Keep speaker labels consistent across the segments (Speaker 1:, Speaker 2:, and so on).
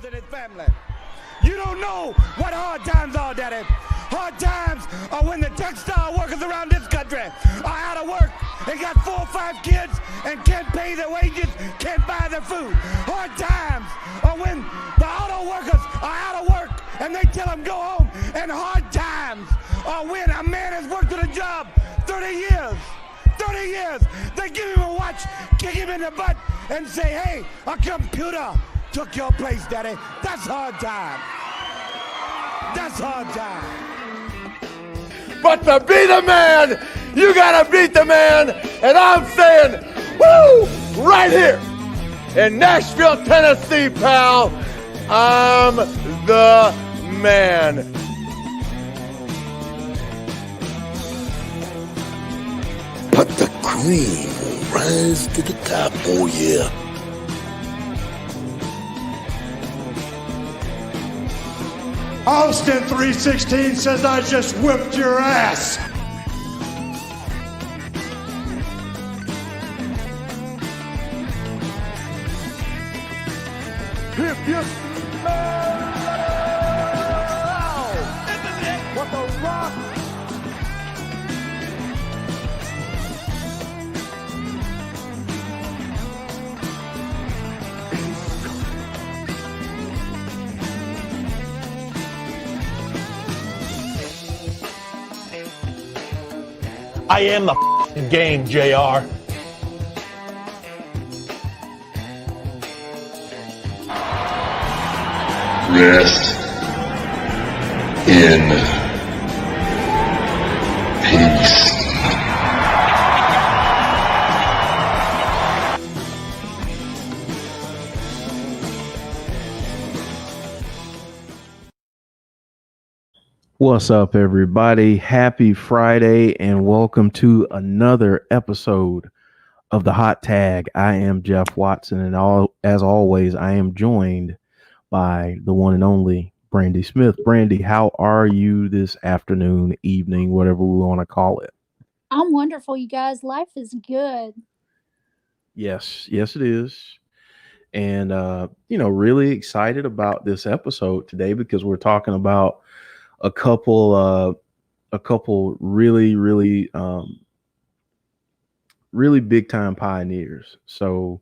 Speaker 1: and his family. You don't know what hard times are, Daddy. Hard times are when the textile workers around this country are out of work and got 4 or 5 kids and can't pay their wages, can't buy their food. Hard times are when the auto workers are out of work and they tell them go home. And hard times are when a man has worked at a job 30 years. 30 years. They give him a watch, kick him in the butt, and say, hey, a computer took your place, Daddy. That's hard time. That's hard time.
Speaker 2: But to be the man, you gotta beat the man. And I'm saying, woo, right here in Nashville, Tennessee, pal, I'm the man.
Speaker 3: But the cream will rise to the top, oh yeah.
Speaker 4: Austin 316 says I just whipped your ass.
Speaker 2: If you smell what the rock.
Speaker 5: I am the game, JR.
Speaker 3: Rest in peace.
Speaker 6: What's up, everybody? Happy Friday and welcome to another episode of the Hot Tag. I am Jeff Watson, and as always, I am joined by the one and only Brandy Smith. Brandy, how are you this afternoon, evening, whatever we want to call it?
Speaker 7: I'm wonderful, you guys. Life is good.
Speaker 6: Yes, it is. And, really excited about this episode today because we're talking about a couple really big time pioneers. So,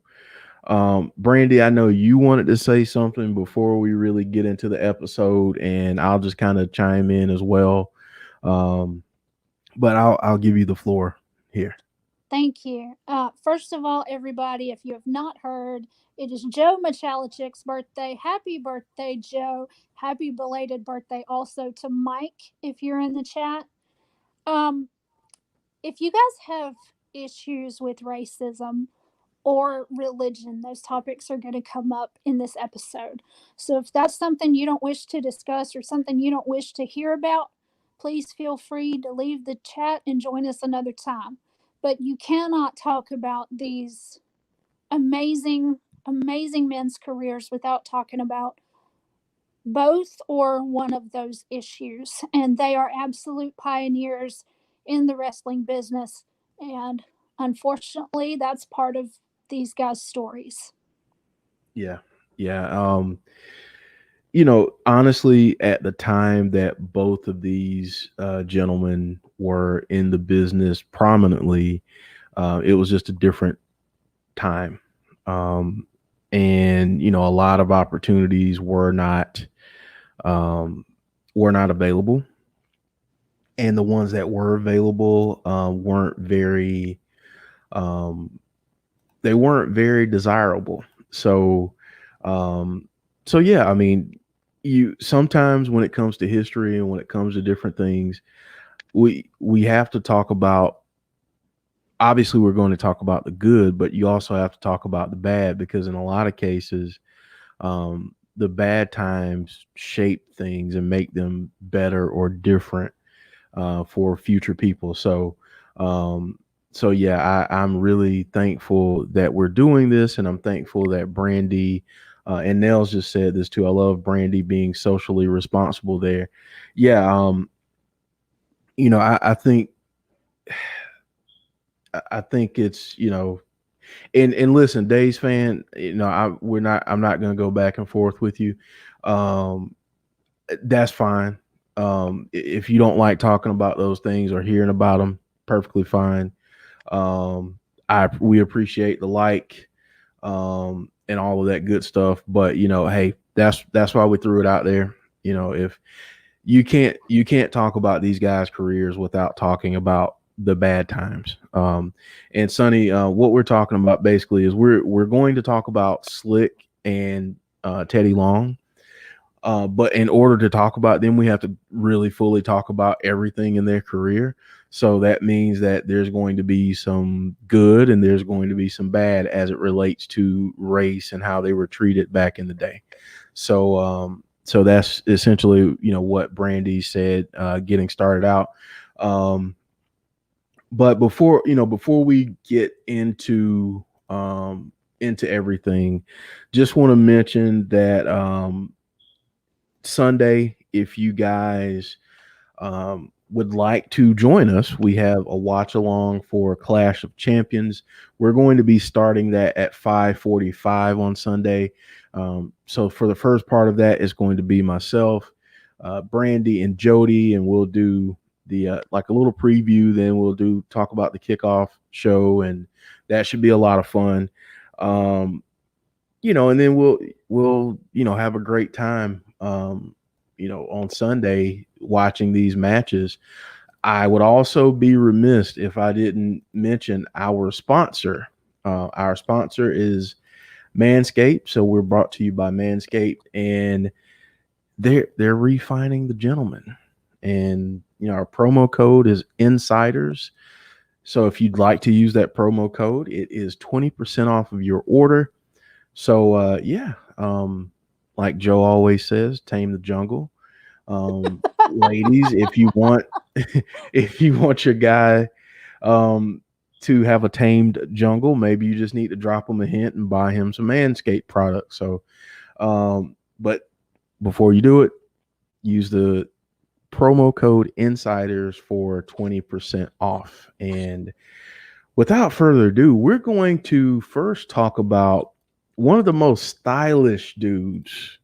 Speaker 6: Brandy, I know you wanted to say something before we really get into the episode, and I'll just kind of chime in as well. But I'll give you the floor here.
Speaker 7: Thank you. First of all, everybody, if you have not heard, it is Joe Michalichik's birthday. Happy birthday, Joe. Happy belated birthday also to Mike, if you're in the chat. If you guys have issues with racism or religion, those topics are going to come up in this episode. So if that's something you don't wish to discuss or something you don't wish to hear about, please feel free to leave the chat and join us another time. But you cannot talk about these amazing men's careers without talking about both or one of those issues. And they are absolute pioneers in the wrestling business. And unfortunately, that's part of these guys' stories.
Speaker 6: Yeah. Honestly, at the time that both of these gentlemen were in the business prominently, it was just a different time. And a lot of opportunities were not available. And the ones that were available weren't very desirable. So yeah, I mean, you sometimes when it comes to history and when it comes to different things, we have to talk about, obviously we're going to talk about the good, but you also have to talk about the bad, because in a lot of cases, the bad times shape things and make them better or different for future people. So yeah, I'm really thankful that we're doing this, and I'm thankful that Brandy and Nels just said this too. I love Brandy being socially responsible there. Yeah, I think it's, And listen, Days fan, I'm not gonna go back and forth with you. Um, that's fine. If you don't like talking about those things or hearing about them, perfectly fine. We appreciate the and all of that good stuff. But hey, that's why we threw it out there. If you can't talk about these guys' careers without talking about the bad times. And Sonny, what we're talking about basically is we're going to talk about Slick and Teddy Long. But in order to talk about them, we have to really fully talk about everything in their career. So that means that there's going to be some good and there's going to be some bad as it relates to race and how they were treated back in the day. So that's essentially, what Brandy said, getting started out. But before we get into everything, just want to mention that Sunday, if you guys would like to join us, we have a watch along for Clash of Champions. We're going to be starting that at 5:45 on Sunday. So for the first part of that is going to be myself, Brandy, and Jody, and we'll do the like a little preview. Then we'll talk about the kickoff show, and that should be a lot of fun. And then we'll have a great time. On Sunday watching these matches. I would also be remiss if I didn't mention our sponsor. Our sponsor is Manscaped. So we're brought to you by Manscaped, and they're refining the gentleman. And our promo code is Insiders. So if you'd like to use that promo code, it is 20% off of your order. So like Joe always says, tame the jungle. Ladies, if you want your guy to have a tamed jungle, maybe you just need to drop him a hint and buy him some Manscaped products. So but before you do it, use the promo code Insiders for 20% off. And without further ado, we're going to first talk about one of the most stylish dudes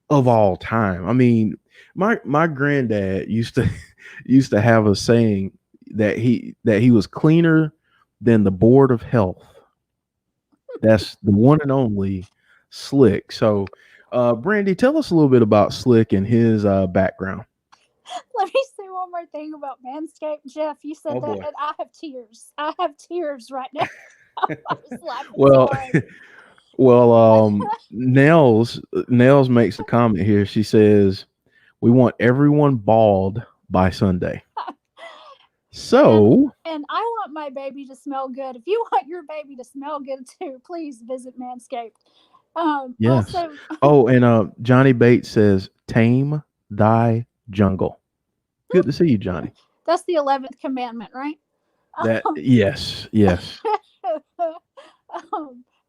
Speaker 6: of all time. I mean, my granddad used to have a saying that he was cleaner than the Board of Health. That's the one and only Slick. So, Brandy, tell us a little bit about Slick and his background.
Speaker 7: Let me say one more thing about Manscaped. Jeff, you said that, and I have tears. I have tears right now. I was laughing
Speaker 6: well,
Speaker 7: so hard.
Speaker 6: well, Nels makes a comment here. She says, "We want everyone bald by Sunday." So,
Speaker 7: and I want my baby to smell good. If you want your baby to smell good too, please visit Manscaped.
Speaker 6: yes.
Speaker 7: Also,
Speaker 6: and Johnny Bates says, "Tame thy jungle." Good to see you, Johnny.
Speaker 7: That's the 11th commandment, right?
Speaker 6: Yes.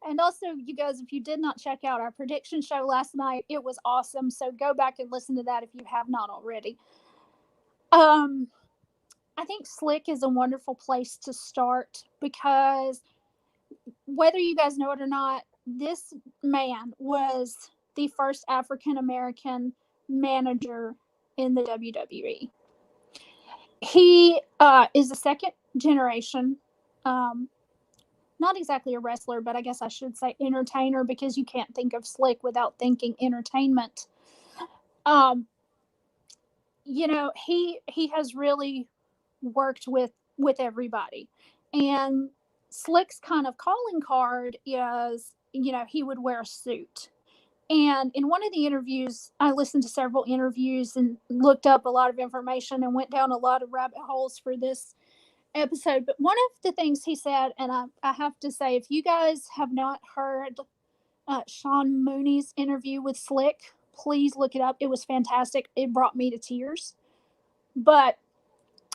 Speaker 7: And also, you guys, if you did not check out our prediction show last night, it was awesome. So go back and listen to that if you have not already. I think Slick is a wonderful place to start because whether you guys know it or not, this man was the first African American manager in the WWE. He is a second generation, not exactly a wrestler, but I guess I should say entertainer, because you can't think of Slick without thinking entertainment. He has really worked with everybody, and Slick's kind of calling card is, he would wear a suit. And in one of the interviews, I listened to several interviews and looked up a lot of information and went down a lot of rabbit holes for this episode. But one of the things he said, and I have to say, if you guys have not heard Sean Mooney's interview with Slick, please look it up. It was fantastic. It brought me to tears. But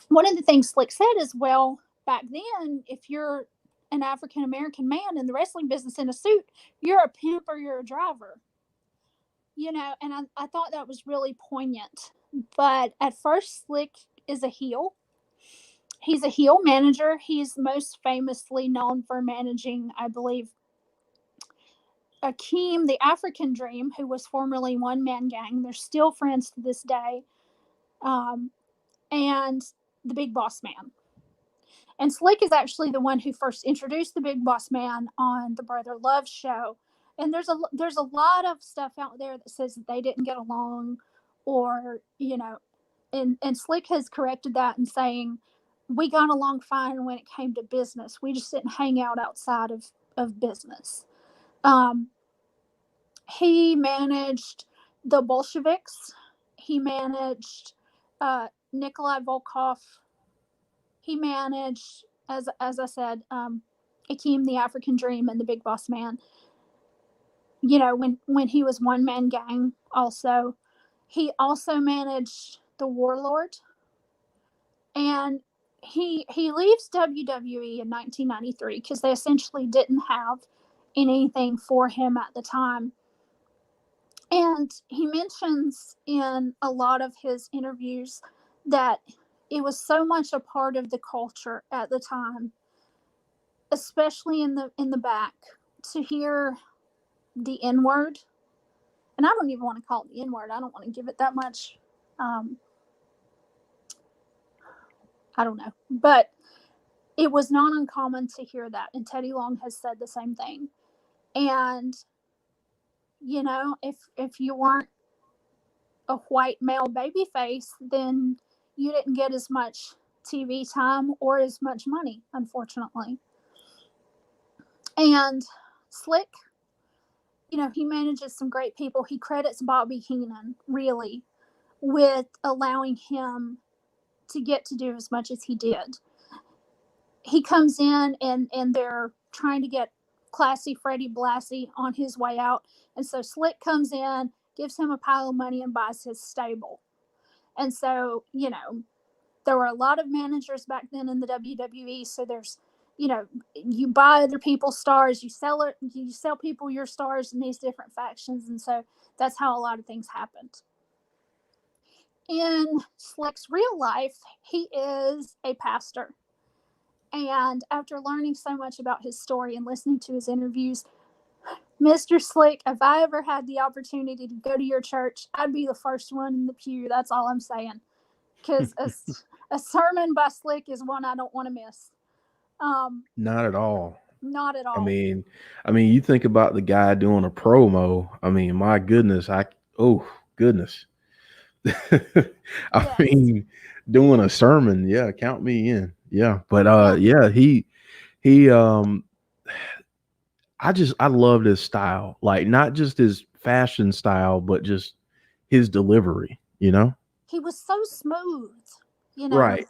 Speaker 7: one of the things Slick said is, well, back then, if you're an African American man in the wrestling business in a suit, you're a pimp or you're a driver. And I thought that was really poignant. But at first, Slick is a heel. he's a heel manager. He's most famously known for managing, I believe, Akeem, the African Dream, who was formerly One Man Gang. They're still friends to this day. And the Big Boss Man. And Slick is actually the one who first introduced the Big Boss Man on the Brother Love show. And there's a lot of stuff out there that says that they didn't get along, or and Slick has corrected that and saying we got along fine when it came to business. We just didn't hang out outside of business. He managed the Bolsheviks. He managed Nikolai Volkov. He managed, as I said, Akeem, the African Dream, and the Big Boss Man. When he was One Man Gang, also, he also managed the Warlord, and he leaves WWE in 1993 because they essentially didn't have anything for him at the time. And he mentions in a lot of his interviews that it was so much a part of the culture at the time, especially in the back, to hear the N-word. And I don't even want to call it the N-word. I don't want to give it that much. I don't know. But it was not uncommon to hear that. And Teddy Long has said the same thing. And, if you weren't a white male baby face, then you didn't get as much TV time or as much money, unfortunately. And Slick, he manages some great people. He credits Bobby Heenan, really, with allowing him to get to do as much as he did. He comes in and they're trying to get classy Freddie Blassie on his way out. And so Slick comes in, gives him a pile of money, and buys his stable. And so, there were a lot of managers back then in the WWE. So there's, you buy other people's stars, you sell people your stars in these different factions. And so that's how a lot of things happened. In Slick's real life, he is a pastor. And after learning so much about his story and listening to his interviews, Mr. Slick, if I ever had the opportunity to go to your church, I'd be the first one in the pew. That's all I'm saying. Because a sermon by Slick is one I don't want to miss.
Speaker 6: Not at all.
Speaker 7: Not at all.
Speaker 6: I mean, you think about the guy doing a promo. I mean, my goodness, goodness. I mean, doing a sermon, yeah, count me in. Yeah. But I loved his style. Like, not just his fashion style, but just his delivery,
Speaker 7: He was so smooth,
Speaker 6: Right.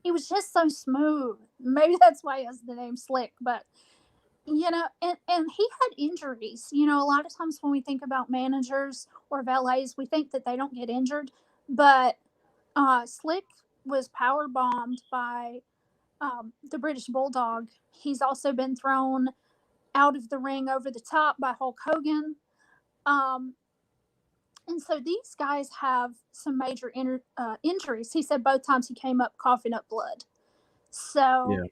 Speaker 7: He was just so smooth. Maybe that's why he has the name Slick, but and he had injuries. A lot of times when we think about managers or valets, we think that they don't get injured, but Slick was power bombed by the British Bulldog. He's also been thrown out of the ring over the top by Hulk Hogan. And so these guys have some major injuries. He said both times he came up coughing up blood. So,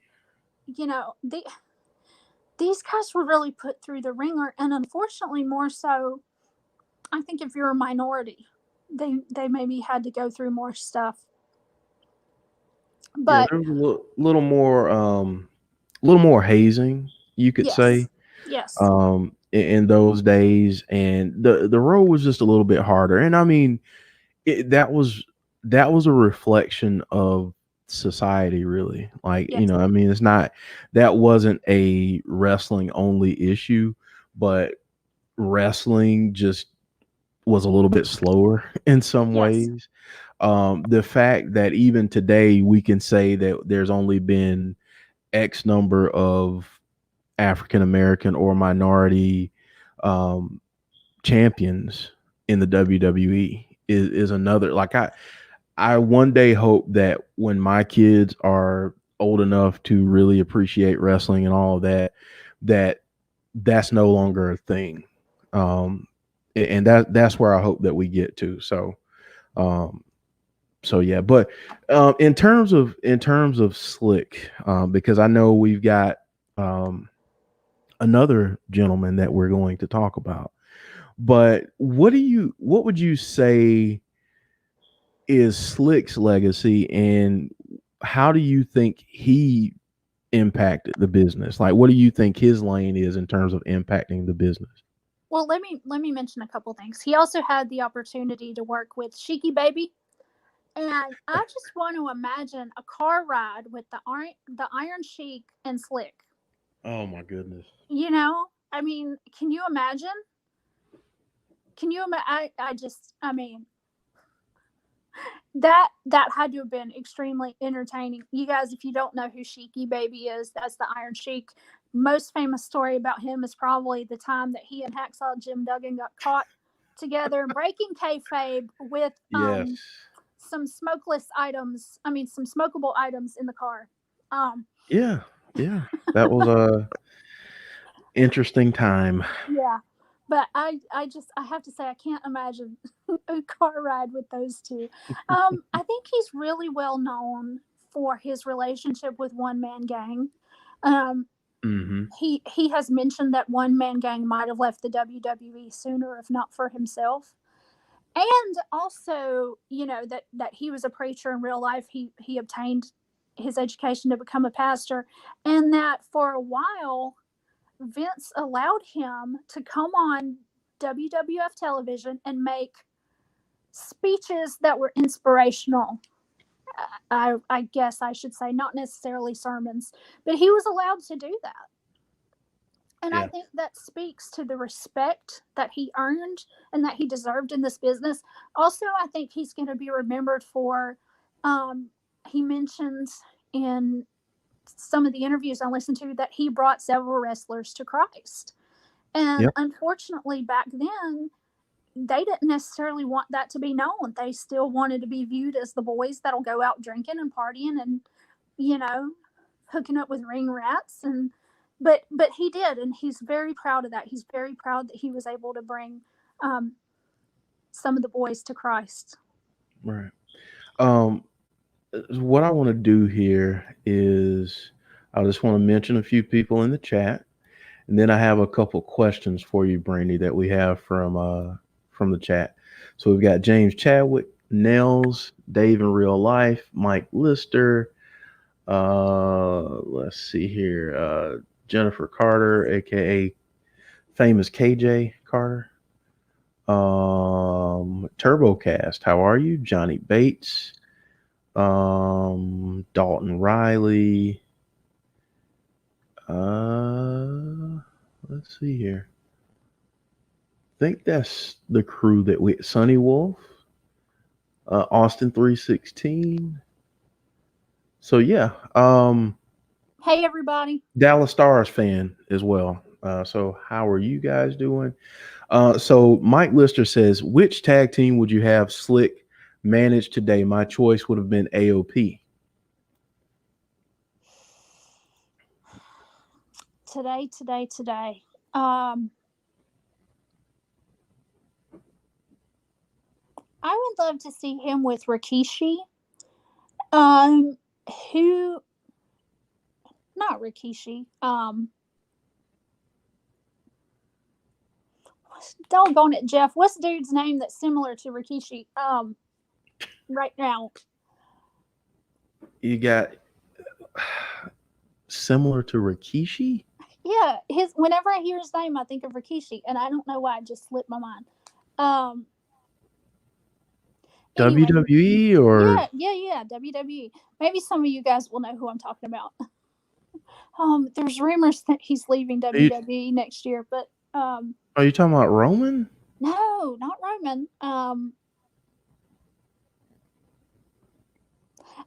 Speaker 7: these guys were really put through the ringer. And unfortunately, more so, I think if you're a minority, they maybe had to go through more stuff. But
Speaker 6: there was a little more hazing, you could say.
Speaker 7: Yes.
Speaker 6: In those days, and the road was just a little bit harder. And I mean, that was a reflection of society, really. Like, it's not, that wasn't a wrestling only issue, but wrestling just was a little bit slower in some ways. The fact that even today we can say that there's only been X number of African American or minority champions in the WWE is another. Like, I one day hope that when my kids are old enough to really appreciate wrestling and all of that, that's no longer a thing. And that's where I hope that we get to. So So yeah, but in terms of Slick, because I know we've got another gentleman that we're going to talk about. But what would you say is Slick's legacy, and how do you think he impacted the business? Like, what do you think his lane is in terms of impacting the business?
Speaker 7: Well, let me mention a couple things. He also had the opportunity to work with Sheiky Baby, and I just want to imagine a car ride with the Iron Sheik and Slick.
Speaker 6: Oh my goodness.
Speaker 7: You know, I mean, can you imagine? Can you imagine? I mean, that had to have been extremely entertaining. You guys, if you don't know who Sheiky Baby is, that's the Iron Sheik. Most famous story about him is probably the time that he and Hacksaw Jim Duggan got caught together breaking kayfabe with
Speaker 6: Yes.
Speaker 7: some smokeless items. I mean, some smokable items in the car.
Speaker 6: Yeah. That was a interesting time.
Speaker 7: Yeah. But I have to say, I can't imagine a car ride with those two. I think he's really well known for his relationship with One Man Gang. He has mentioned that One Man Gang might have left the WWE sooner if not for himself. And also, you know, that he was a preacher in real life. He obtained his education to become a pastor, and that for a while Vince allowed him to come on WWF television and make speeches that were inspirational. I guess I should say, not necessarily sermons, but he was allowed to do that. And I think that speaks to the respect that he earned and that he deserved in this business. Also, I think he's going to be remembered for, he mentions in some of the interviews I listened to that he brought several wrestlers to Christ. And unfortunately, back then, they didn't necessarily want that to be known. They still wanted to be viewed as the boys that'll go out drinking and partying and, you know, hooking up with ring rats. And but he did, and he's very proud of that. He's very proud that he was able to bring some of the boys to Christ.
Speaker 6: Right. What I want to do here is I just want to mention a few people in the chat, and then I have a couple questions for you, Brandy, that we have from the chat. So we've got James Chadwick, Nels, Dave in real life, Mike Lister. Let's see here. Jennifer Carter, aka famous KJ Carter. TurboCast, how are you? Johnny Bates. Dalton Riley. Let's see here. I think that's the crew that we Sonny Wolf, Austin 316. So yeah.
Speaker 7: Hey everybody.
Speaker 6: Dallas Stars fan as well. So how are you guys doing? So Mike Lister says, which tag team would you have Slick manage today? My choice would have been AOP.
Speaker 7: Today. I would love to see him with Rikishi. Who? Not Rikishi. Doggone it, Jeff. What's the dude's name that's similar to Rikishi? Right now.
Speaker 6: You got similar to Rikishi?
Speaker 7: Yeah, whenever I hear his name, I think of Rikishi, and I don't know why it just slipped my mind. Anyway,
Speaker 6: WWE or
Speaker 7: yeah, WWE. Maybe some of you guys will know who I'm talking about. There's rumors that he's leaving WWE next year, but
Speaker 6: are you talking about Roman?
Speaker 7: No, not Roman.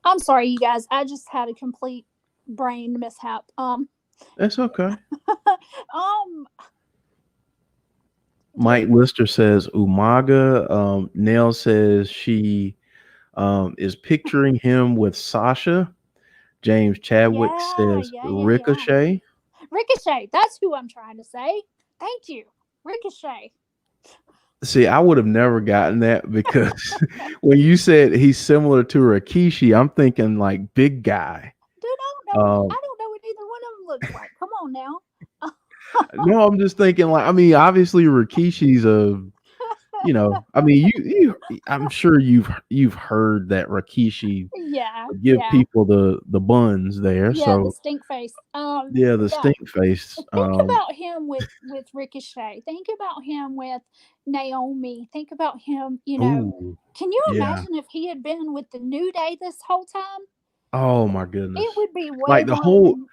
Speaker 7: I'm sorry, you guys. I just had a complete brain mishap.
Speaker 6: That's okay. Mike Lister says Umaga. Nell says she is picturing him with Sasha. James Chadwick says Ricochet.
Speaker 7: Yeah. Ricochet. That's who I'm trying to say. Thank you. Ricochet.
Speaker 6: See, I would have never gotten that because when you said he's similar to Rikishi, I'm thinking like big guy.
Speaker 7: Dude,
Speaker 6: Um,
Speaker 7: I don't know what either one of them looks like. Come on now.
Speaker 6: no, I'm just thinking like I mean, obviously Rikishi's I mean, I'm sure you've heard that Rikishi
Speaker 7: Yeah,
Speaker 6: give
Speaker 7: yeah.
Speaker 6: people the buns there.
Speaker 7: Yeah, the
Speaker 6: So
Speaker 7: stink face.
Speaker 6: yeah, the
Speaker 7: Yeah.
Speaker 6: stink face.
Speaker 7: Think about him with Ricochet. Think about him with Naomi. Think about him,
Speaker 6: Ooh,
Speaker 7: can you
Speaker 6: yeah.
Speaker 7: imagine if he had been with the New Day this whole time?
Speaker 6: Oh my
Speaker 7: It
Speaker 6: goodness.
Speaker 7: would be way
Speaker 6: Like
Speaker 7: more than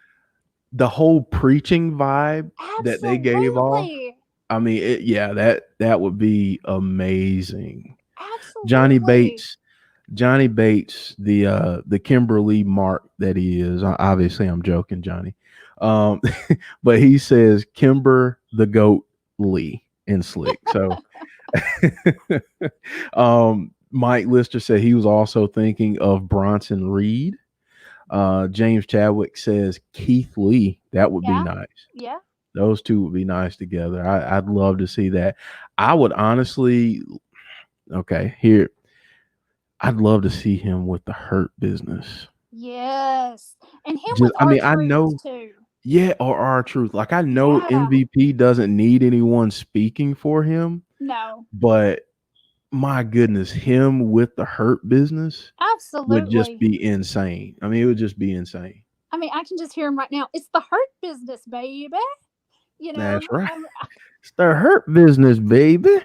Speaker 6: the whole preaching vibe that they gave off.
Speaker 7: absolutely.
Speaker 6: I mean, yeah, that would be amazing. Johnny
Speaker 7: Absolutely.
Speaker 6: Bates, Johnny Bates, the Kimberly Mark that he is. Obviously, I'm joking, Johnny. Um, but he says Kimber the Goat Lee in Slick. So, Mike Lister said he was also thinking of Bronson Reed. James Chadwick says Keith Lee. That would be
Speaker 7: Yeah.
Speaker 6: nice.
Speaker 7: Yeah.
Speaker 6: Those two would be nice together. I'd love to see that. I would honestly, okay, here. I'd love to see him with the Hurt Business.
Speaker 7: Yes. And him
Speaker 6: Just,
Speaker 7: with
Speaker 6: I
Speaker 7: our
Speaker 6: mean, I
Speaker 7: truth
Speaker 6: know,
Speaker 7: too.
Speaker 6: yeah, or our truth. Like I know
Speaker 7: Yeah.
Speaker 6: MVP doesn't need anyone speaking for him,
Speaker 7: No.
Speaker 6: but my goodness, him with the Hurt Business would just
Speaker 7: Absolutely.
Speaker 6: be insane. I mean, it would just be insane.
Speaker 7: I mean, I can just hear him right now. It's the Hurt Business, baby.
Speaker 6: That's right. It's the Hurt Business, baby.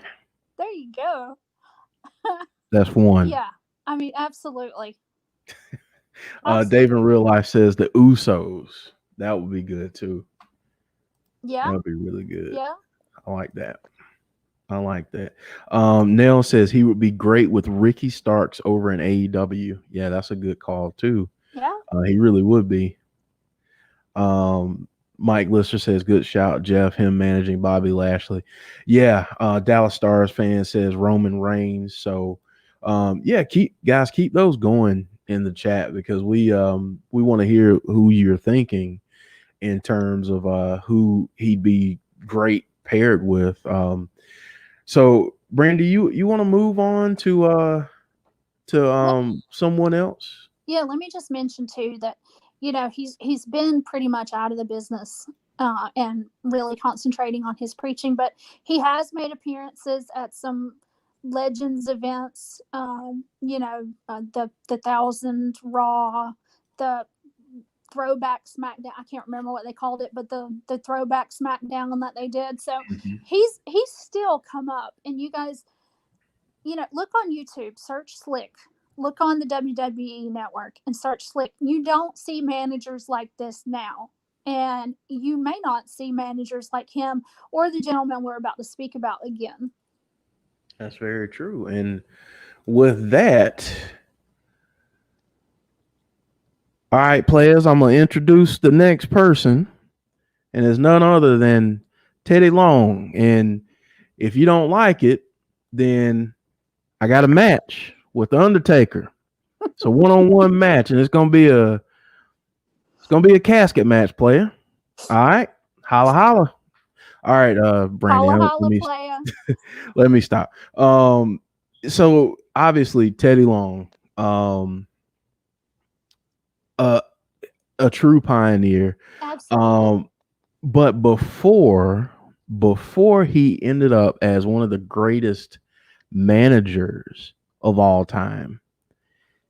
Speaker 7: There you go.
Speaker 6: That's one.
Speaker 7: Yeah. I mean, absolutely.
Speaker 6: Dave in real life says the Usos. That would be good too.
Speaker 7: Yeah.
Speaker 6: That would be really good.
Speaker 7: Yeah.
Speaker 6: I like that. I like that. Nell says he would be great with Ricky Starks over in AEW. Yeah, that's a good call too.
Speaker 7: Yeah.
Speaker 6: He really would be. Mike Lister says good shout, Jeff. Him managing Bobby Lashley. Yeah. Dallas Stars fan says Roman Reigns. So, yeah, keep those going in the chat because we want to hear who you're thinking in terms of who he'd be great paired with. So Brandy, you want to move on to someone else?
Speaker 7: Yeah, let me just mention too that he's been pretty much out of the business and really concentrating on his preaching, but he has made appearances at some Legends events. The 1,000 Raw, the throwback Smackdown. I can't remember what they called it, but the throwback Smackdown that they did. So he's still come up, and you guys, look on YouTube, search Slick. Look on the WWE network and search Slick. You don't see managers like this now. And you may not see managers like him or the gentleman we're about to speak about again.
Speaker 6: That's very true. And with that, all right, players, I'm going to introduce the next person. And it's none other than Teddy Long. And if you don't like it, then I got a match with the Undertaker. It's a one-on-one match, and it's gonna be a casket match, player. All right, holla holla. All right, Brandy,
Speaker 7: Holla holla, player.
Speaker 6: Let me stop. So obviously Teddy Long, a true pioneer.
Speaker 7: Absolutely.
Speaker 6: But before he ended up as one of the greatest managers of all time,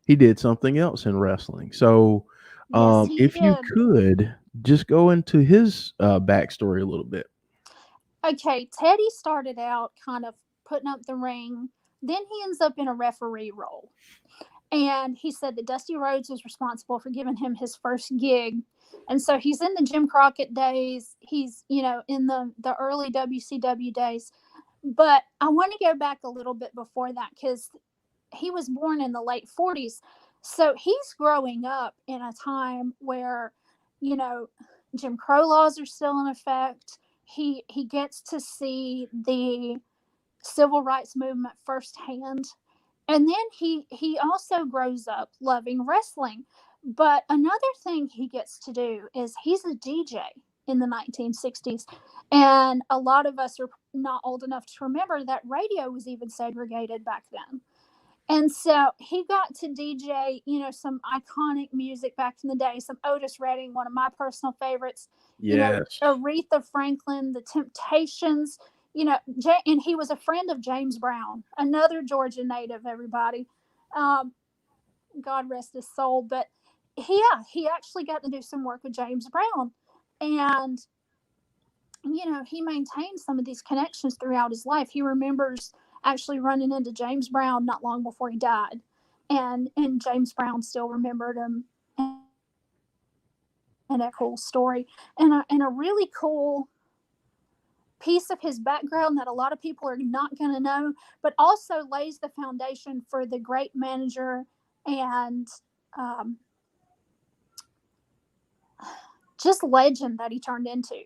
Speaker 6: he did something else in wrestling. So if you could just go into his backstory a little bit.
Speaker 7: Okay, Teddy started out kind of putting up the ring. Then he ends up in a referee role. And he said that Dusty Rhodes was responsible for giving him his first gig. And so he's in the Jim Crockett days. He's, in the early WCW days. But I want to go back a little bit before that because he was born in the late 40s. So he's growing up in a time where, Jim Crow laws are still in effect. He gets to see the civil rights movement firsthand. And then he also grows up loving wrestling. But another thing he gets to do is he's a DJ. in the 1960s. And a lot of us are not old enough to remember that radio was even segregated back then. And so he got to DJ, some iconic music back in the day, some Otis Redding, one of my personal favorites,
Speaker 6: Yes.
Speaker 7: Aretha Franklin, The Temptations, and he was a friend of James Brown, another Georgia native, everybody. God rest his soul. But he actually got to do some work with James Brown. And, he maintained some of these connections throughout his life. He remembers actually running into James Brown not long before he died. And James Brown still remembered him. And a cool story. And a really cool piece of his background that a lot of people are not going to know, but also lays the foundation for the great manager and just legend that he turned into.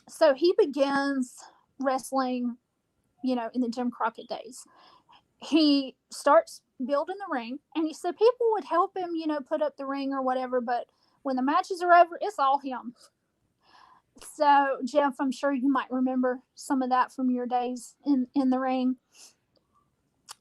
Speaker 7: So he begins wrestling, in the Jim Crockett days. He starts building the ring, and he said people would help him, put up the ring or whatever, but when the matches are over, it's all him. So, Jeff, I'm sure you might remember some of that from your days in the ring.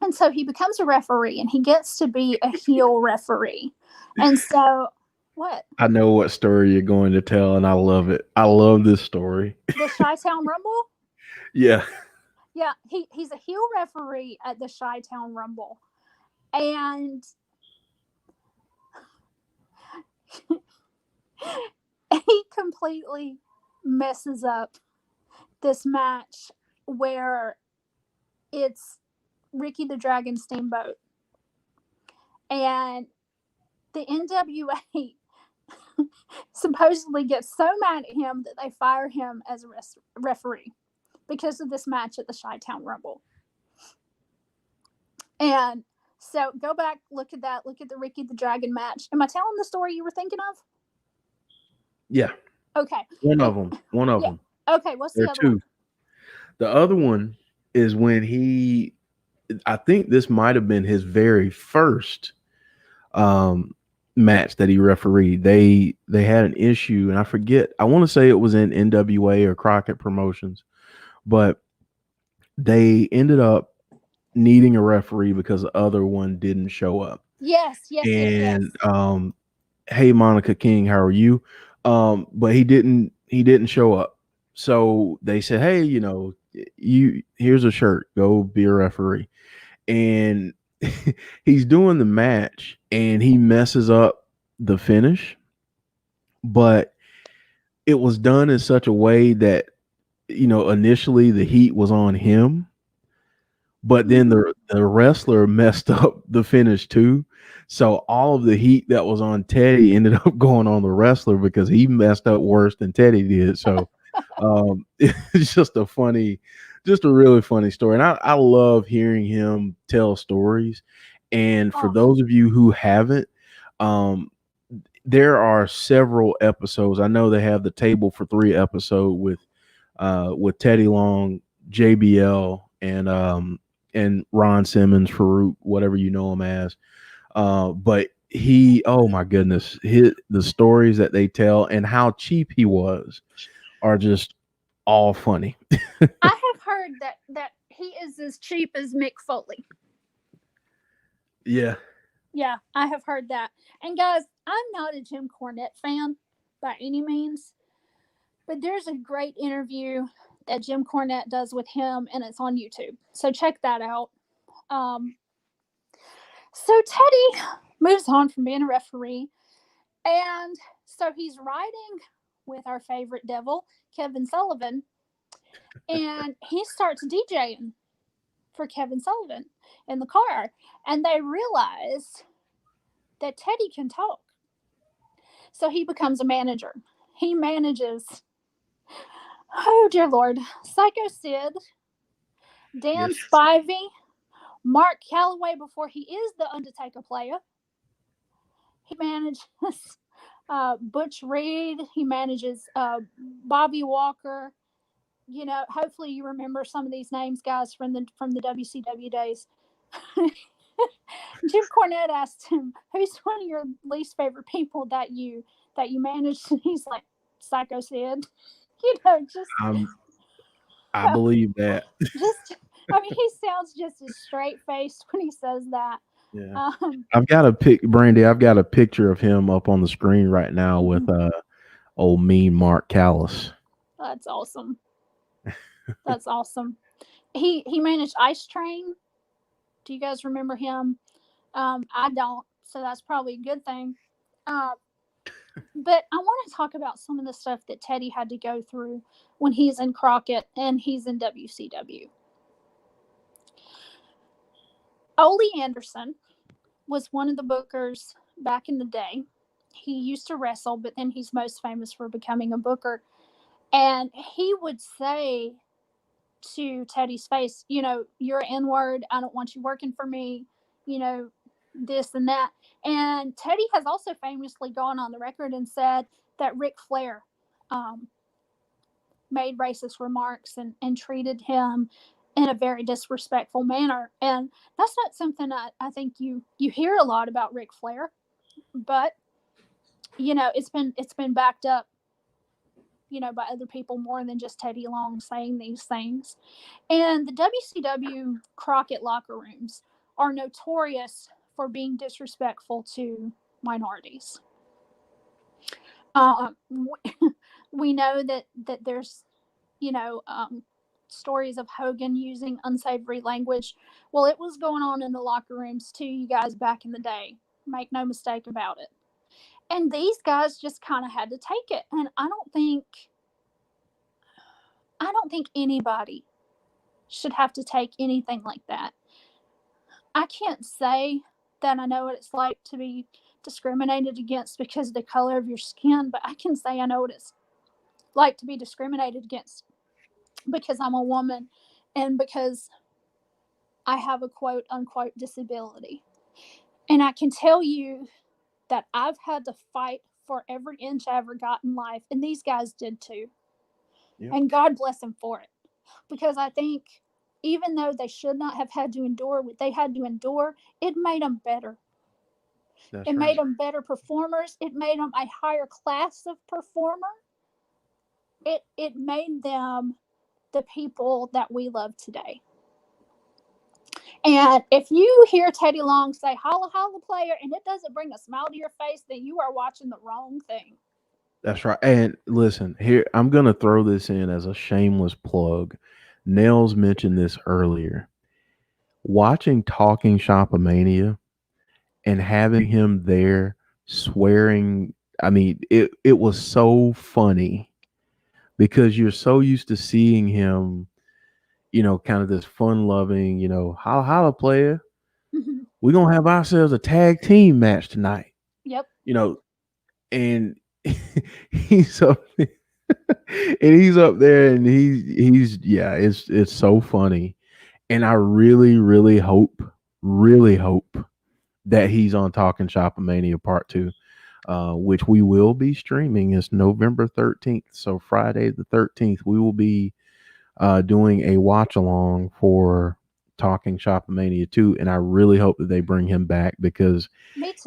Speaker 7: And so he becomes a referee, and he gets to be a heel referee. And so, what?
Speaker 6: I know what story you're going to tell, and I love it. I love this story.
Speaker 7: The Chi-Town Rumble?
Speaker 6: Yeah.
Speaker 7: Yeah, he's a heel referee at the Chi-Town Rumble. And he completely messes up this match where it's Ricky the Dragon Steamboat. And the NWA supposedly gets so mad at him that they fire him as a referee because of this match at the Chi-Town Rumble. And so go back, look at that, look at the Ricky the Dragon match. Am I telling the story you were thinking of?
Speaker 6: Yeah.
Speaker 7: Okay.
Speaker 6: One of them.
Speaker 7: Okay, what's
Speaker 6: There
Speaker 7: the
Speaker 6: are
Speaker 7: other
Speaker 6: two.
Speaker 7: one?
Speaker 6: The other one is when I think this might have been his very first match that he refereed. They had an issue, and I forget. I want to say it was in NWA or Crockett Promotions, but they ended up needing a referee because the other one didn't show up.
Speaker 7: Yes.
Speaker 6: And hey, Monica King, how are you? But he didn't show up. So they said, hey, here's a shirt, go be a referee. And he's doing the match and he messes up the finish, but it was done in such a way that, initially the heat was on him, but then the wrestler messed up the finish too. So all of the heat that was on Teddy ended up going on the wrestler because he messed up worse than Teddy did. So it's just a really funny story. And I love hearing him tell stories. And for those of you who haven't, there are several episodes. I know they have the Table for Three episode with Teddy Long, JBL, and Ron Simmons, Farouk, whatever you know him as. But oh my goodness, the stories that they tell and how cheap he was are just all funny.
Speaker 7: I have heard that he is as cheap as Mick Foley.
Speaker 6: Yeah.
Speaker 7: Yeah, I have heard that. And guys, I'm not a Jim Cornette fan by any means, but there's a great interview that Jim Cornette does with him, and it's on YouTube. So check that out. So Teddy moves on from being a referee, and so he's riding with our favorite devil, Kevin Sullivan, and he starts DJing for Kevin Sullivan in the car, and they realize that Teddy can talk. So he becomes a manager. He manages, oh dear Lord, Psycho Sid, Dan Spivey, Mark Calloway before he is the Undertaker player. He manages Butch Reed. He manages Bobby Walker. Hopefully you remember some of these names, guys, from the WCW days. Jim Cornette asked him, "Who's one of your least favorite people that you that you managed? And he's like, Psycho Sid. You know,
Speaker 6: I believe that.
Speaker 7: just, I mean, he sounds just as straight faced when he says that.
Speaker 6: Yeah. I've got a Brandy, I've got a picture of him up on the screen right now with old mean Mark Callis.
Speaker 7: That's awesome. That's awesome. He managed Ice Train. Do you guys remember him? I don't, so that's probably a good thing. But I want to talk about some of the stuff that Teddy had to go through when he's in Crockett and he's in WCW. Ole Anderson was one of the bookers back in the day. He used to wrestle, but then he's most famous for becoming a booker. And he would say to Teddy's face, you know, you're an N-word. I don't want you working for me, you know, this and that. And Teddy has also famously gone on the record and said that Ric Flair made racist remarks and treated him in a very disrespectful manner. And that's not something I think you hear a lot about Ric Flair, but you know, it's been backed up, you know, by other people more than just Teddy Long saying these things. And the WCW Crockett locker rooms are notorious for being disrespectful to minorities. We know that there's, you know, stories of Hogan using unsavory language. Well, it was going on in the locker rooms too, you guys, back in the day. Make no mistake about it. And these guys just kind of had to take it. And I don't think anybody should have to take anything like that. I can't say that I know what it's like to be discriminated against because of the color of your skin, but I can say I know what it's like to be discriminated against because I'm a woman and because I have a quote unquote disability. And I can tell you that I've had to fight for every inch I ever got in life, and these guys did too. Yep. And God bless them for it. Because I think even though they should not have had to endure what they had to endure, it made them better. It made them better performers. It made them a higher class of performer. It made them the people that we love today. And if you hear Teddy Long say, holla, holla, player, and it doesn't bring a smile to your face, then you are watching the wrong thing.
Speaker 6: That's right. And listen, here, I'm going to throw this in as a shameless plug. Nels mentioned this earlier. Watching Talking Shopomania and having him there swearing, I mean, it was so funny because you're so used to seeing him, you know, kind of this fun-loving, you know, holla, holla, player. We're going to have ourselves a tag team match tonight.
Speaker 7: Yep.
Speaker 6: You know, and he's up and he's up there and he's yeah, it's so funny. And I really hope that he's on Talking Shopomania Part 2, which we will be streaming. It's November 13th. So Friday the 13th, we will be doing a watch along for Talking Shopomania 2. And I really hope that they bring him back because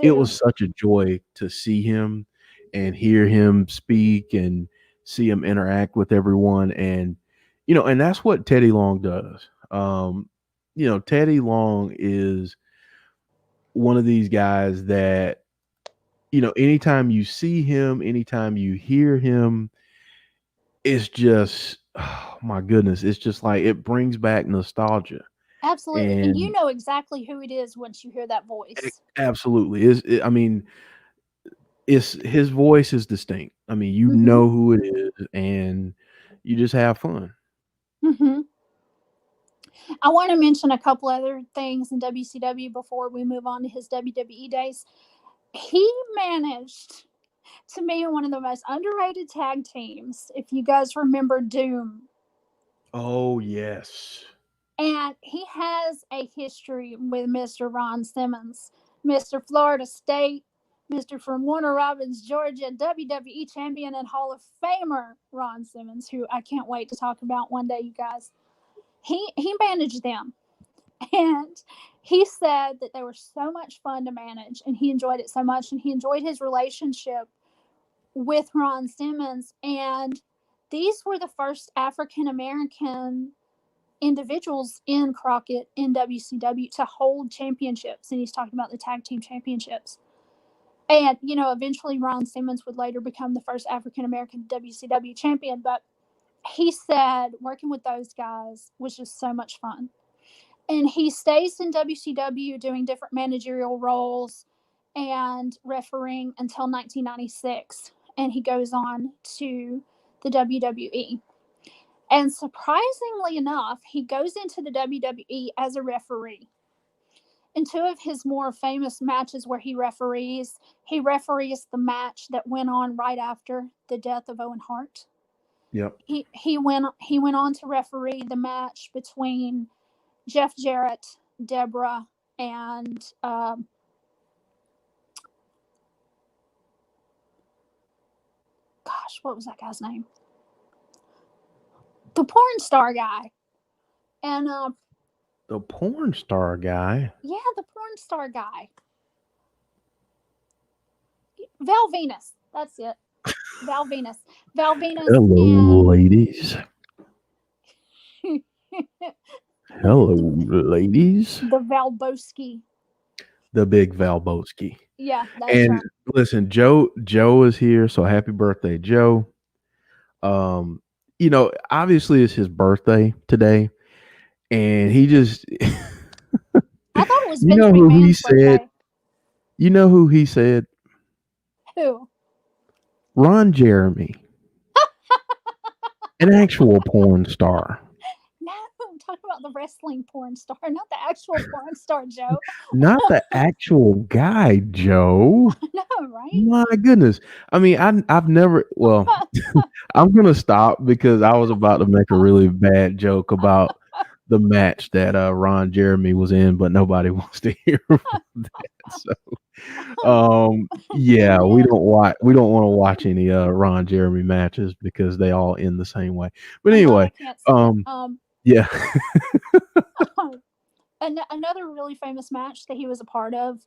Speaker 6: it was such a joy to see him and hear him speak and see him interact with everyone. And, you know, and that's what Teddy Long does. You know, Teddy Long is one of these guys that, you know, anytime you see him, anytime you hear him, it's just, oh my goodness, it's just like it brings back nostalgia.
Speaker 7: Absolutely. And you know exactly who it is once you hear that voice.
Speaker 6: Absolutely. I mean, his voice is distinct. I mean, you know who it is, and you just have fun.
Speaker 7: I want to mention a couple other things in WCW before we move on to his WWE days. He managed to be one of the most underrated tag teams, if you guys remember Doom.
Speaker 6: Oh, yes.
Speaker 7: And he has a history with Mr. Ron Simmons, Mr. Florida State, Mr. from Warner Robins, Georgia, WWE champion and Hall of Famer Ron Simmons, who I can't wait to talk about one day, you guys. He managed them. And he said that they were so much fun to manage and he enjoyed it so much and he enjoyed his relationship with Ron Simmons, and these were the first African American individuals in Crockett in WCW to hold championships, and he's talking about the tag team championships. And eventually Ron Simmons would later become the first African American WCW champion, but he said working with those guys was just so much fun. And he stays in WCW doing different managerial roles and refereeing until 1996, and he goes on to the WWE. And surprisingly enough, he goes into the WWE as a referee. In two of his more famous matches where he referees the match that went on right after the death of Owen Hart.
Speaker 6: Yep.
Speaker 7: He went on to referee the match between Jeff Jarrett, Deborah, and gosh, what was that guy's name? The porn star guy. And
Speaker 6: the porn star guy.
Speaker 7: Yeah, the porn star guy. Val Venus. That's it. Val Venus.
Speaker 6: Hello, ladies. Hello, ladies.
Speaker 7: The Valboski.
Speaker 6: The big Valboski.
Speaker 7: Yeah, that's
Speaker 6: and
Speaker 7: right.
Speaker 6: Listen, Joe is here, so happy birthday, Joe. Obviously it's his birthday today, and he just
Speaker 7: I thought it was
Speaker 6: you
Speaker 7: Vince
Speaker 6: know who he
Speaker 7: McMahon's
Speaker 6: said?
Speaker 7: birthday.
Speaker 6: You know who he said?
Speaker 7: Who?
Speaker 6: Ron Jeremy. An actual porn star.
Speaker 7: No, I'm talking about the wrestling porn star, not the actual porn star, Joe.
Speaker 6: Not the actual guy, Joe.
Speaker 7: No, right?
Speaker 6: My goodness. I mean, I've never. Well, I'm gonna stop because I was about to make a really bad joke about the match that Ron Jeremy was in, but nobody wants to hear about that. So, yeah, we don't want to watch any Ron Jeremy matches because they all end the same way. But anyway, yeah.
Speaker 7: Another really famous match that he was a part of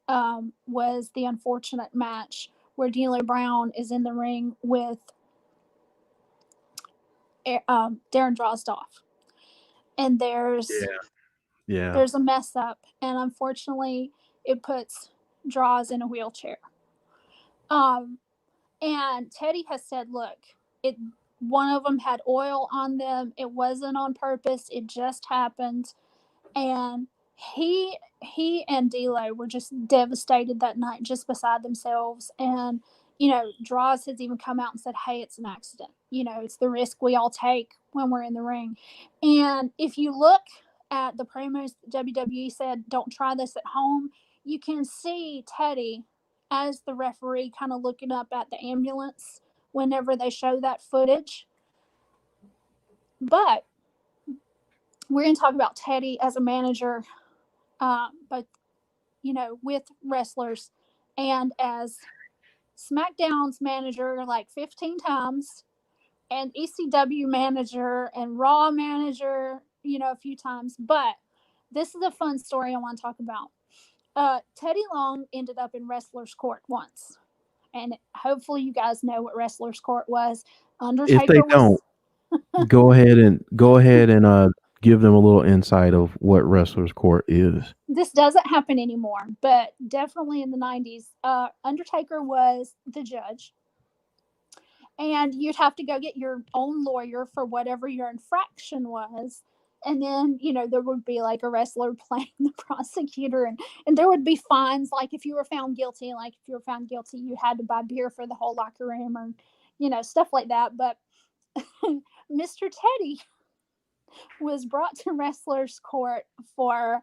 Speaker 7: was the unfortunate match where D'Lo Brown is in the ring with Darren Drozdoff, and there's a mess up, and unfortunately it puts Droz in a wheelchair. And Teddy has said, look, one of them had oil on them. It wasn't on purpose. It just happened. And he and D'Lo were just devastated that night, just beside themselves. And, Droz has even come out and said, hey, it's an accident. It's the risk we all take when we're in the ring. And if you look at the promos, WWE said, don't try this at home. You can see Teddy as the referee kind of looking up at the ambulance whenever they show that footage. But we're going to talk about Teddy as a manager, both, with wrestlers and as SmackDown's manager like 15 times, and ECW manager and Raw manager, a few times. But this is a fun story I want to talk about. Teddy Long ended up in Wrestler's Court once, and hopefully you guys know what Wrestler's Court was. Undertaker.
Speaker 6: If they don't, go ahead and give them a little insight of what Wrestler's Court is.
Speaker 7: This doesn't happen anymore, but definitely in the 90s, Undertaker was the judge, and you'd have to go get your own lawyer for whatever your infraction was. And then, there would be like a wrestler playing the prosecutor, and there would be fines. Like if you were found guilty, you had to buy beer for the whole locker room, or, stuff like that. But Mr. Teddy was brought to Wrestler's Court for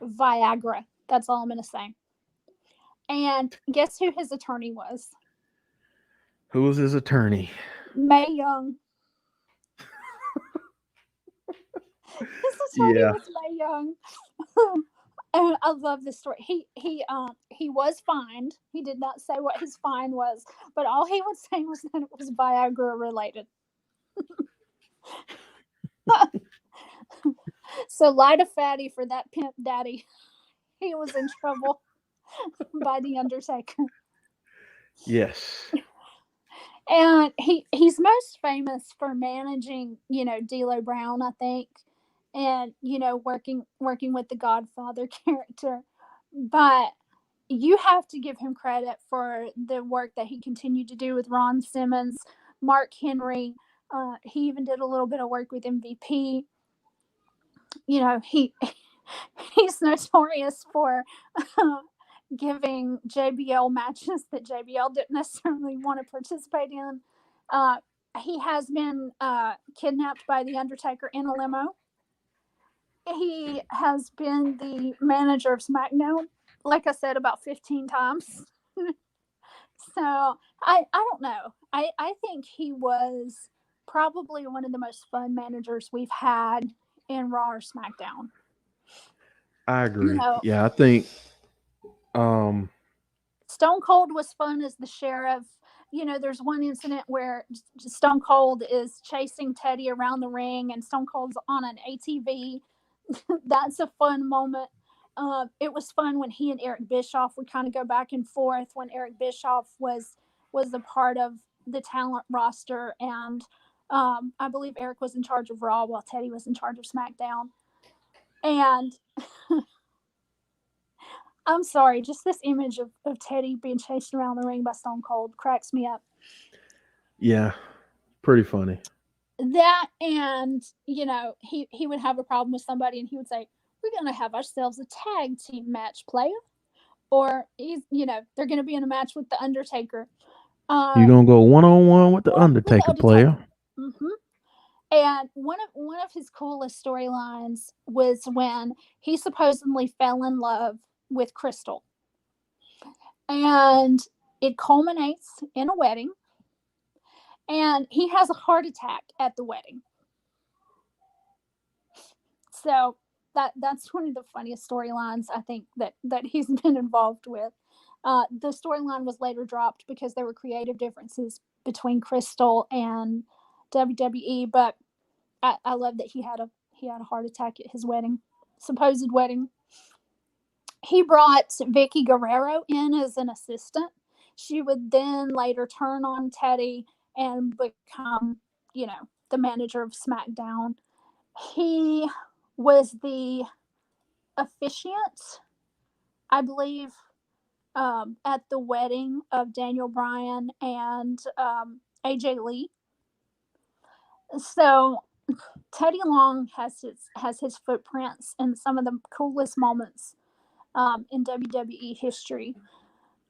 Speaker 7: Viagra. That's all I'm going to say. And guess who his attorney was?
Speaker 6: Who was his attorney?
Speaker 7: Mae Young. His attorney was Mae Young. And I love this story. He was fined. He did not say what his fine was, but all he would say was that it was Viagra related. So light a fatty for that pimp daddy. He was in trouble by the Undertaker.
Speaker 6: Yes.
Speaker 7: And he's most famous for managing, D'Lo Brown, I think, and working with the Godfather character. But you have to give him credit for the work that he continued to do with Ron Simmons, Mark Henry. He even did a little bit of work with MVP. He he's notorious for giving JBL matches that JBL didn't necessarily want to participate in. Uh, he has been kidnapped by the Undertaker in a limo. He has been the manager of Smackdown, like I said, about 15 times. So I don't know. I think he was probably one of the most fun managers we've had in Raw or SmackDown.
Speaker 6: I agree. Yeah, I think
Speaker 7: Stone Cold was fun as the sheriff. There's one incident where Stone Cold is chasing Teddy around the ring and Stone Cold's on an ATV. That's a fun moment. It was fun when he and Eric Bischoff would kind of go back and forth when Eric Bischoff was a part of the talent roster, and I believe Eric was in charge of Raw while Teddy was in charge of SmackDown. And I'm sorry, just this image of Teddy being chased around the ring by Stone Cold cracks me up.
Speaker 6: yeah, pretty funny.
Speaker 7: That, and he would have a problem with somebody and he would say, "We're gonna have ourselves a tag team match, player," or they're gonna be in a match with the Undertaker.
Speaker 6: You're gonna go 1-on-1 with the Undertaker, player.
Speaker 7: Mm-hmm. And one of his coolest storylines was when he supposedly fell in love with Crystal, and it culminates in a wedding, and he has a heart attack at the wedding. So that's one of the funniest storylines I think that he's been involved with. The storyline was later dropped because there were creative differences between Crystal and WWE, but I love that he had a heart attack at his wedding, supposed wedding. He brought Vicky Guerrero in as an assistant. She would then later turn on Teddy and become, the manager of SmackDown. He was the officiant, I believe, at the wedding of Daniel Bryan and AJ Lee. So Teddy Long has his footprints in some of the coolest moments in WWE history.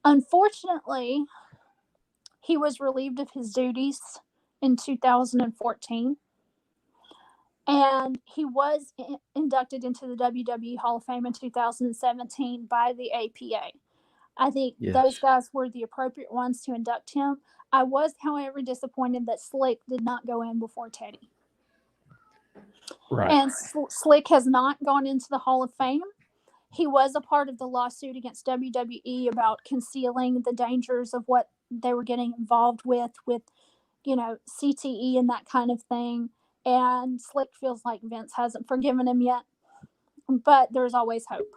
Speaker 7: Unfortunately, he was relieved of his duties in 2014, and he was inducted into the WWE Hall of Fame in 2017 by the APA. I think those guys were the appropriate ones to induct him. I was, however, disappointed that Slick did not go in before Teddy.
Speaker 6: Right.
Speaker 7: And Slick has not gone into the Hall of Fame. He was a part of the lawsuit against WWE about concealing the dangers of what they were getting involved with CTE and that kind of thing. And Slick feels like Vince hasn't forgiven him yet, but there's always hope.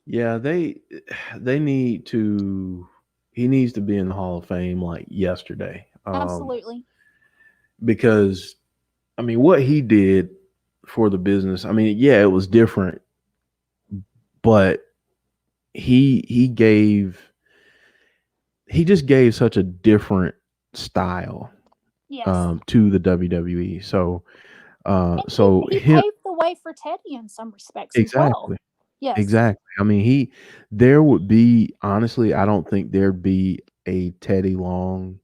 Speaker 6: Yeah, they need to. He needs to be in the Hall of Fame like yesterday.
Speaker 7: Absolutely.
Speaker 6: Because, I mean, what he did for the business, I mean, yeah, it was different, but he just gave such a different style to the WWE. So
Speaker 7: he paved the way for Teddy in some respects as well. Yes.
Speaker 6: Exactly. I mean, there would be, honestly, I don't think there'd be a Teddy Long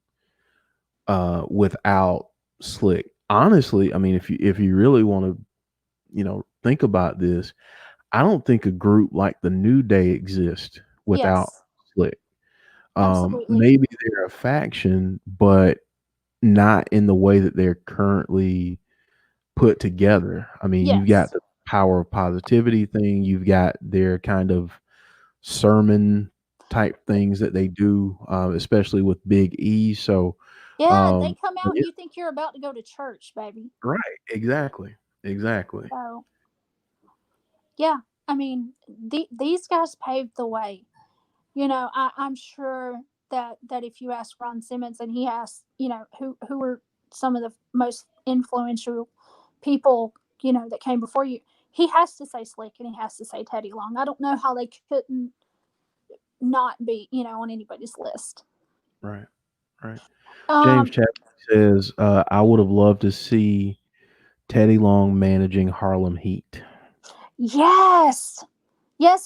Speaker 6: without Slick. Honestly, I mean, if you really want to, think about this, I don't think a group like the New Day exists without Slick. Maybe they're a faction, but not in the way that they're currently put together. I mean, you've got the power of positivity thing. You've got their kind of sermon type things that they do, especially with Big E. So
Speaker 7: they come out and you think you're about to go to church, baby.
Speaker 6: Right. Exactly.
Speaker 7: So, yeah, I mean, these guys paved the way. I'm sure that if you ask Ron Simmons and he asks, who were some of the most influential people, that came before you, he has to say Slick and he has to say Teddy Long. I don't know how they couldn't not be, on anybody's list.
Speaker 6: Right. James Chapman says, I would have loved to see Teddy Long managing Harlem Heat.
Speaker 7: Yes,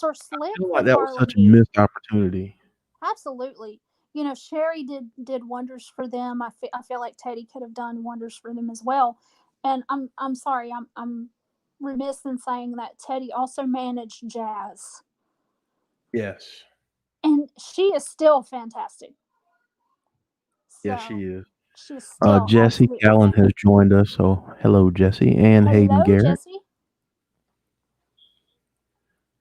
Speaker 7: or Slick
Speaker 6: I feel like
Speaker 7: with
Speaker 6: that was
Speaker 7: Harlem
Speaker 6: such a
Speaker 7: Heat.
Speaker 6: missed opportunity.
Speaker 7: Absolutely. Sherry did wonders for them. I feel like Teddy could have done wonders for them as well. And I'm sorry, I'm remiss in saying that Teddy also managed Jazz,
Speaker 6: Yes.
Speaker 7: and she is still fantastic.
Speaker 6: Yes,
Speaker 7: So
Speaker 6: she is.
Speaker 7: she's still
Speaker 6: Jesse
Speaker 7: absolutely
Speaker 6: Callan has
Speaker 7: fantastic.
Speaker 6: joined us. So hello, Jesse, and Hayden
Speaker 7: Hello,
Speaker 6: Garrett.
Speaker 7: Jesse.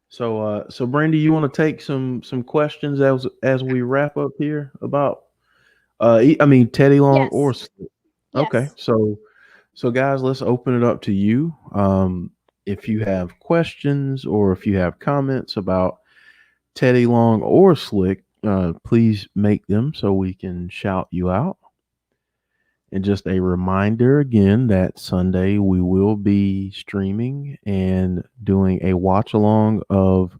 Speaker 6: So Brandy, you want to take some questions as we wrap up here about Teddy Long
Speaker 7: Yes.
Speaker 6: or Slick?
Speaker 7: Yes.
Speaker 6: Okay, so guys, let's open it up to you. If you have questions or if you have comments about Teddy Long or Slick, please make them so we can shout you out. And just a reminder again that Sunday we will be streaming and doing a watch along of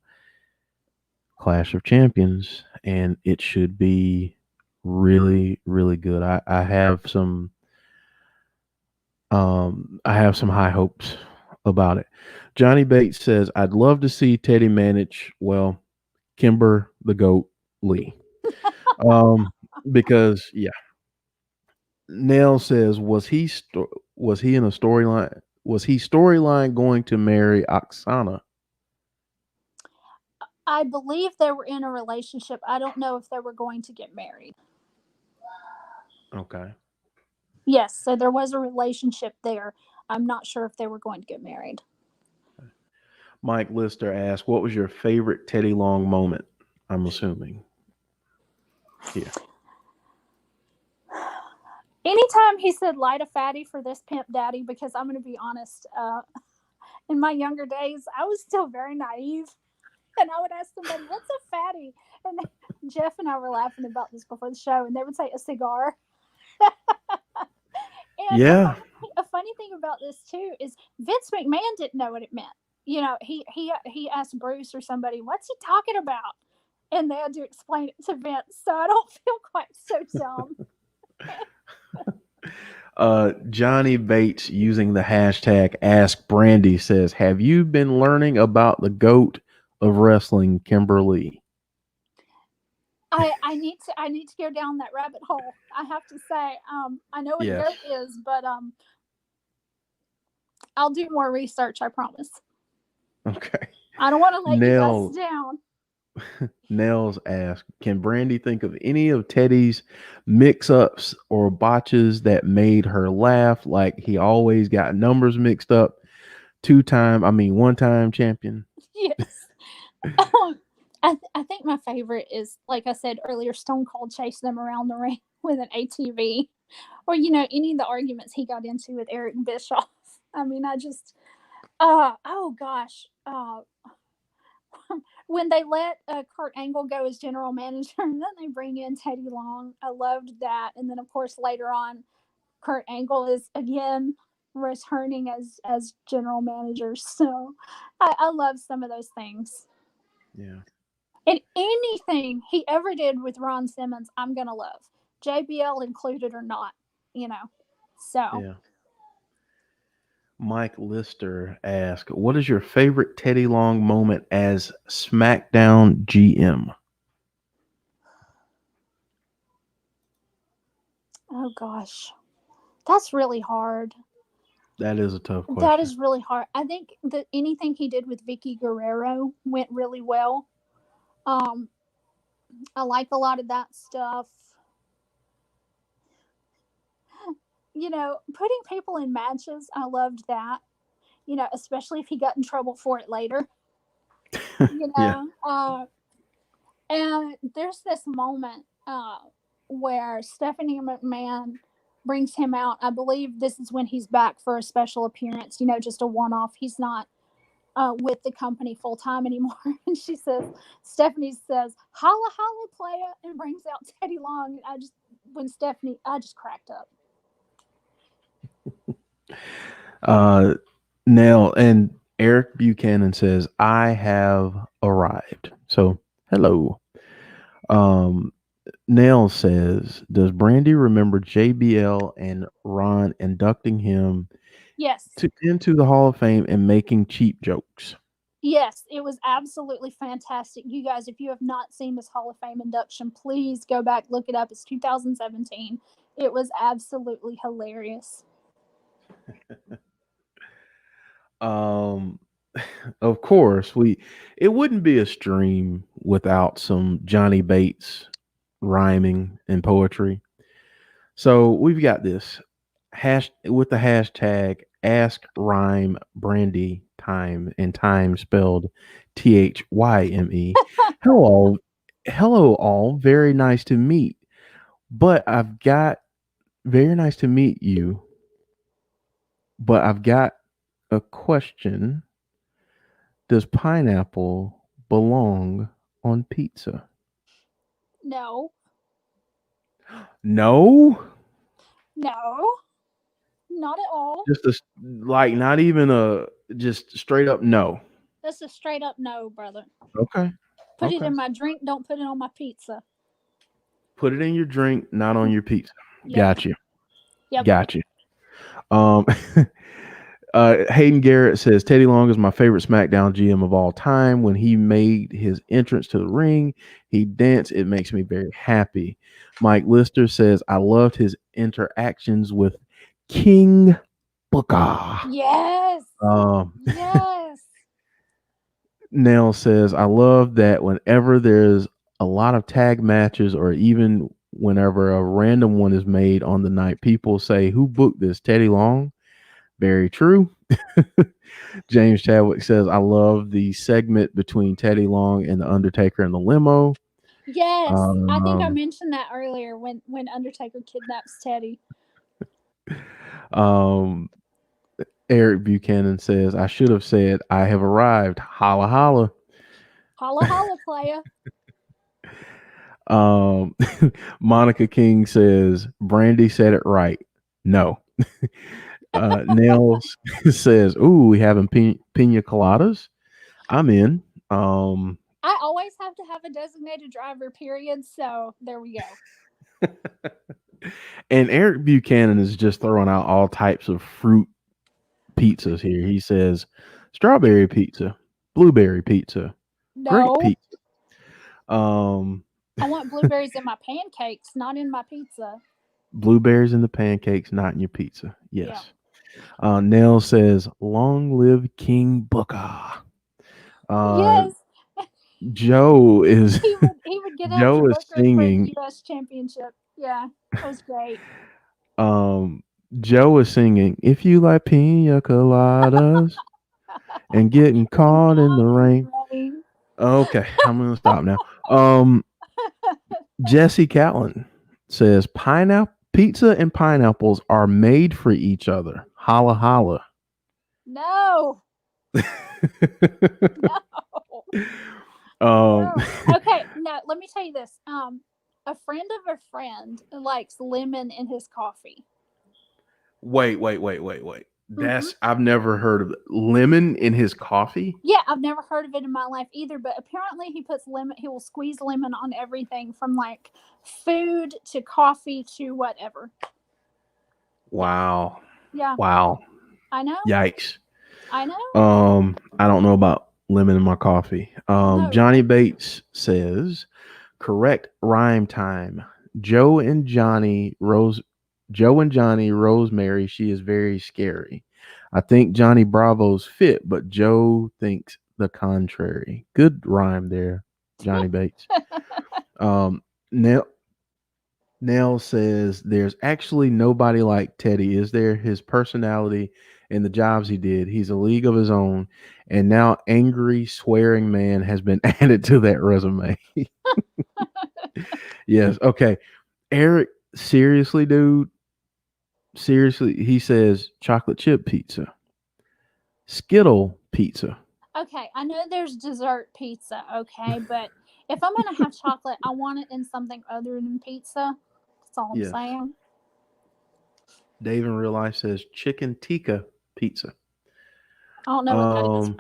Speaker 6: Clash of Champions, and it should be really, really good. I have some high hopes about it. Johnny Bates says, I'd love to see Teddy manage, well, Kimber the Goat Lee. Because yeah. Nell says, was he in a storyline? Was he storyline going to marry Oksana?
Speaker 7: I believe they were in a relationship. I don't know if they were going to get married.
Speaker 6: Okay.
Speaker 7: Yes, so there was a relationship there. I'm not sure if they were going to get married.
Speaker 6: Mike Lister asked, what was your favorite Teddy Long moment? I'm assuming. Yeah.
Speaker 7: Anytime he said light a fatty for this pimp daddy, because I'm going to be honest, in my younger days, I was still very naive. And I would ask somebody, what's a fatty? And Jeff and I were laughing about this before the show, and they would say a cigar. And
Speaker 6: Yeah.
Speaker 7: a funny thing about this too is Vince McMahon didn't know what it meant. He asked Bruce or somebody, what's he talking about? And they had to explain it to Vince. So I don't feel quite so dumb.
Speaker 6: Johnny Bates using the hashtag Ask Brandy says, have you been learning about the GOAT of wrestling, Kimberly?
Speaker 7: I need to go down that rabbit hole. I have to say, I know what a goat is, but I'll do more research, I promise.
Speaker 6: Okay.
Speaker 7: I don't want to let you guys down.
Speaker 6: Nels asked, can Brandy think of any of Teddy's mix-ups or botches that made her laugh? Like he always got numbers mixed up. One-time champion.
Speaker 7: Yes. I think my favorite is, like I said earlier, Stone Cold chasing them around the ring with an ATV, or any of the arguments he got into with Eric Bischoff. Oh gosh, when they let Kurt Angle go as general manager, and then they bring in Teddy Long, I loved that. And then of course later on, Kurt Angle is again returning as general manager. So I love some of those things.
Speaker 6: Yeah.
Speaker 7: And anything he ever did with Ron Simmons, I'm going to love. JBL included or not, So.
Speaker 6: Yeah. Mike Lister asked, what is your favorite Teddy Long moment as Smackdown GM?
Speaker 7: Oh, gosh. That's really hard.
Speaker 6: That is a tough question.
Speaker 7: That is really hard. I think that anything he did with Vicky Guerrero went really well. I like a lot of that stuff. Putting people in matches, I loved that. Especially if he got in trouble for it later.
Speaker 6: Yeah.
Speaker 7: And there's this moment where Stephanie McMahon brings him out. I believe this is when he's back for a special appearance, just a one-off. He's not with the company full time anymore. And Stephanie says, "Holla, holla, playa," and brings out Teddy Long. And I just cracked up.
Speaker 6: Nell and Eric Buchanan says, "I have arrived." So, hello. Nell says, "Does Brandy remember JBL and Ron inducting him
Speaker 7: Yes.
Speaker 6: into the Hall of Fame and making cheap jokes?"
Speaker 7: Yes, it was absolutely fantastic. You guys, if you have not seen this Hall of Fame induction, please go back, look it up. It's 2017. It was absolutely hilarious.
Speaker 6: Of course, it wouldn't be a stream without some Johnny Bates rhyming and poetry. So we've got this with the hashtag Ask Rhyme Brandy Time, and time spelled THYME. Hello all. Very nice to meet. But I've got very nice to meet you. But I've got a question. Does pineapple belong on pizza?
Speaker 7: No,
Speaker 6: No?
Speaker 7: no, not at all.
Speaker 6: Not even just straight up no.
Speaker 7: That's a straight up no, brother.
Speaker 6: Okay.
Speaker 7: Put it
Speaker 6: Okay.
Speaker 7: in my drink. Don't put it on my pizza.
Speaker 6: Put it in your drink, not on your pizza.
Speaker 7: Yep.
Speaker 6: Got you.
Speaker 7: Yep.
Speaker 6: Got you. Hayden Garrett says Teddy Long is my favorite SmackDown GM of all time. When he made his entrance to the ring, he danced. It makes me very happy. Mike Lister says I loved his interactions with King Booker.
Speaker 7: Yes. Yes.
Speaker 6: Nell says I love that whenever there's a lot of tag matches, or even whenever a random one is made on the night, people say, "Who booked this? Teddy Long?" Very true. James Chadwick says, "I love the segment between Teddy Long and the Undertaker in the limo."
Speaker 7: Yes. I think I mentioned that earlier when Undertaker kidnaps Teddy.
Speaker 6: Eric Buchanan says, "I should have said I have arrived. Holla, holla."
Speaker 7: Holla, holla, playa.
Speaker 6: Monica King says, "Brandy said it right. No." Nels says, "Ooh, we having pina coladas. I'm in."
Speaker 7: I always have to have a designated driver, period. So there we go.
Speaker 6: And Eric Buchanan is just throwing out all types of fruit pizzas here. He says, strawberry pizza, blueberry pizza, great
Speaker 7: No.
Speaker 6: pizza.
Speaker 7: I want blueberries in my pancakes, not in my pizza.
Speaker 6: Blueberries in the pancakes, not in your pizza. Yes. Yeah. Nell says, "Long live King Booker."
Speaker 7: Yes.
Speaker 6: Joe is
Speaker 7: he would get
Speaker 6: Joe
Speaker 7: after
Speaker 6: is
Speaker 7: Booker
Speaker 6: singing.
Speaker 7: for the U.S. Championship. Yeah, that was great.
Speaker 6: Joe is singing, "If you like pina coladas and getting caught in the rain." Okay, I'm gonna stop now. Jesse Catlin says pizza and pineapples are made for each other. Holla holla.
Speaker 7: No. No.
Speaker 6: No.
Speaker 7: Okay, no, let me tell you this. A friend of a friend likes lemon in his coffee.
Speaker 6: Wait. That's I've never heard of it. Lemon in his coffee?
Speaker 7: Yeah, I've never heard of it in my life either, but apparently he will squeeze lemon on everything from like food to coffee to whatever.
Speaker 6: Wow.
Speaker 7: Yeah.
Speaker 6: Wow.
Speaker 7: I know.
Speaker 6: Yikes.
Speaker 7: I know.
Speaker 6: I don't know about lemon in my coffee.
Speaker 7: No.
Speaker 6: Johnny Bates says, correct rhyme time. Joe and Johnny Rosemary, she is very scary. I think Johnny Bravo's fit, but Joe thinks the contrary. Good rhyme there, Johnny Bates. Nell says there's actually nobody like Teddy, is there? His personality and the jobs he did. He's a league of his own. And now angry, swearing man has been added to that resume. Yes. Okay. Eric, seriously, dude. Seriously, he says chocolate chip pizza, Skittle pizza,
Speaker 7: Okay, I know there's dessert pizza, okay, but if I'm gonna have chocolate, I want it in something other than pizza. That's all I'm
Speaker 6: Yes.
Speaker 7: saying.
Speaker 6: Dave in real life says chicken tikka pizza.
Speaker 7: I don't know what that is.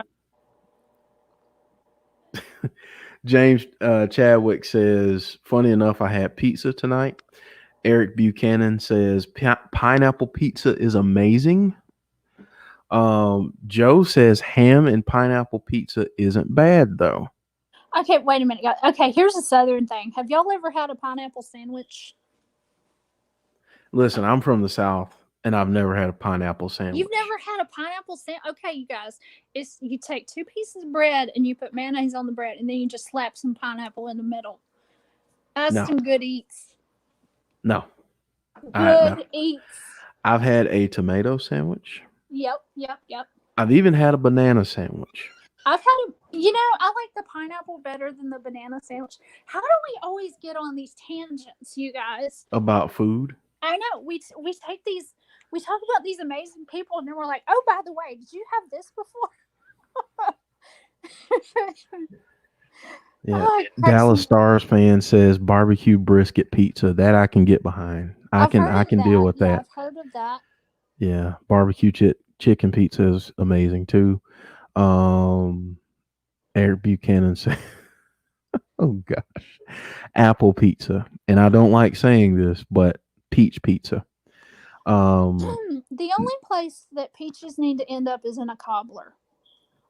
Speaker 6: Um, James Chadwick says, funny enough, I had pizza tonight. Eric Buchanan says pineapple pizza is amazing. Joe says ham and pineapple pizza isn't bad though.
Speaker 7: Okay, wait a minute, guys. Okay, here's a southern thing. Have y'all ever had a pineapple sandwich?
Speaker 6: Listen, I'm from the South and I've never had a pineapple sandwich.
Speaker 7: You've never had a pineapple sandwich? Okay, you guys. It's you take 2 pieces of bread and you put mayonnaise on the bread and then you just slap some pineapple in the middle. That's
Speaker 6: No.
Speaker 7: some good eats.
Speaker 6: No.
Speaker 7: Good eats.
Speaker 6: I've had a tomato sandwich.
Speaker 7: Yep.
Speaker 6: I've even had a banana sandwich.
Speaker 7: I've had I like the pineapple better than the banana sandwich. How do we always get on these tangents, you guys?
Speaker 6: About food?
Speaker 7: I know we take these, we talk about these amazing people, and then we're like, oh, by the way, did you have this before?
Speaker 6: Yeah. Dallas Stars fan says barbecue brisket pizza. That I can get behind. I can deal with that.
Speaker 7: I've heard of that.
Speaker 6: Yeah, barbecue chicken pizza is amazing too. Eric Buchanan said, "Oh gosh, apple pizza." And I don't like saying this, but peach pizza.
Speaker 7: The only place that peaches need to end up is in a cobbler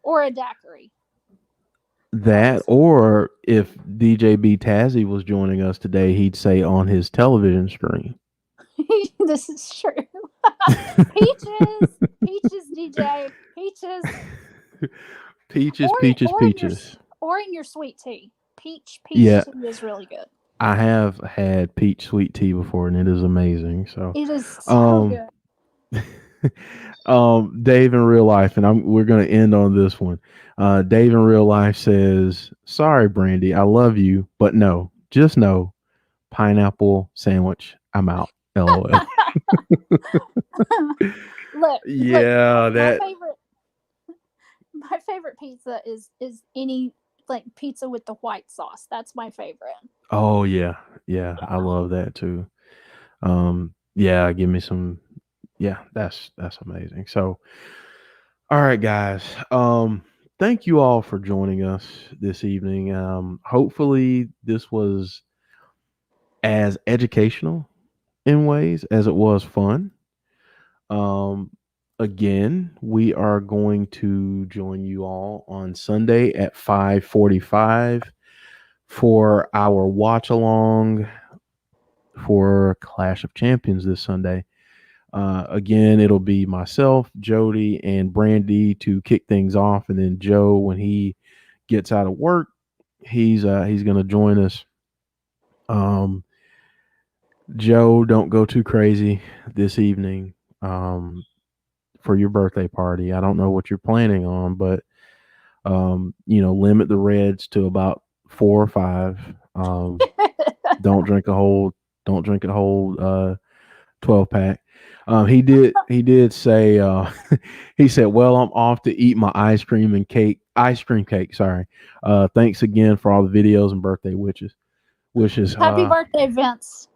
Speaker 7: or a daiquiri.
Speaker 6: That, or if DJ B Tazzy was joining us today, he'd say on his television screen.
Speaker 7: This is true. Peaches, DJ, peaches.
Speaker 6: Peaches.
Speaker 7: Or in your sweet tea. Peach tea is really good.
Speaker 6: I have had peach sweet tea before, and it is amazing. So
Speaker 7: it is so good.
Speaker 6: Dave in real life, and we're going to end on this one. Dave in real life says, "Sorry, Brandy, I love you, but no, just no pineapple sandwich. I'm out." LOL.
Speaker 7: Look,
Speaker 6: that
Speaker 7: my favorite pizza is any like pizza with the white sauce. That's my favorite.
Speaker 6: Oh yeah, I love that too. Give me some. Yeah, that's amazing. So, all right, guys. Thank you all for joining us this evening. Hopefully, this was as educational in ways as it was fun. Again, we are going to join you all on Sunday at 5:45 for our watch along for Clash of Champions this Sunday. Again, it'll be myself, Jody, and Brandy to kick things off, and then Joe, when he gets out of work, he's going to join us. Joe, don't go too crazy this evening for your birthday party. I don't know what you're planning on, but limit the reds to about 4 or 5. Don't drink a whole 12-pack. He did say he said, "Well, I'm off to eat my ice cream cake. Sorry. Thanks again for all the videos and birthday wishes.
Speaker 7: Happy birthday, Vince."